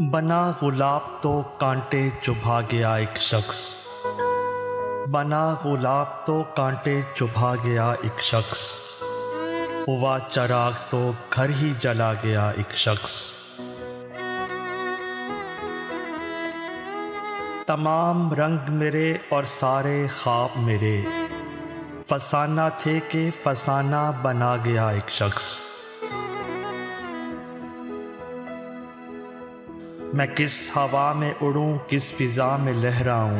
बना गुलाब तो कांटे चुभा गया एक शख्स। बना गुलाब तो कांटे चुभा गया एक शख्स। हुआ चराग तो घर ही जला गया एक शख्स। तमाम रंग मेरे और सारे ख्वाब मेरे फसाना थे कि फसाना बना गया एक शख्स। मैं किस हवा में उड़ूं, किस फिज़ा में लहराऊं।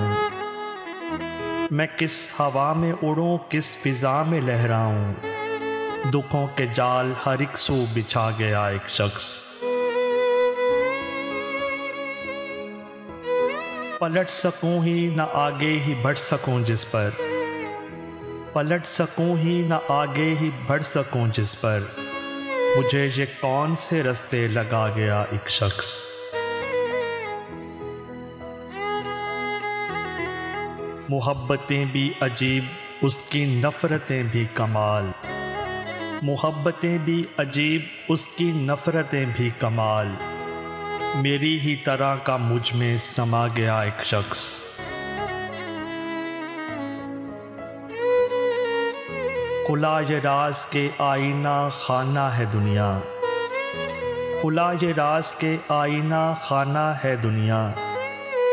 मैं किस हवा में उड़ूं, किस फिज़ा में लहराऊं। दुखों के जाल हर एक सू बिछा गया एक शख्स। पलट सकूं ही न आगे ही बढ़ सकूं जिस पर। पलट सकूं ही न आगे ही बढ़ सकूं जिस पर। मुझे ये कौन से रास्ते लगा गया एक शख्स। मोहब्बतें भी अजीब, उसकी नफ़रतें भी कमाल। मोहब्बतें भी अजीब, उसकी नफ़रतें भी कमाल। मेरी ही तरह का मुझ में समा गया एक शख्स। खुला ये राज के आईना खाना है दुनिया। खुला ये राज के आईना खाना है दुनिया।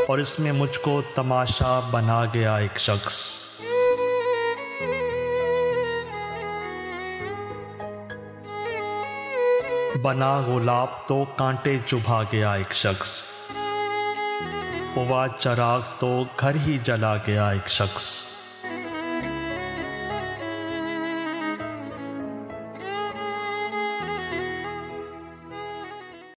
और इसमें मुझको तमाशा बना गया एक शख्स। बना गुलाब तो कांटे चुभा गया एक शख्स। हुआ चराग तो घर ही जला गया एक शख्स।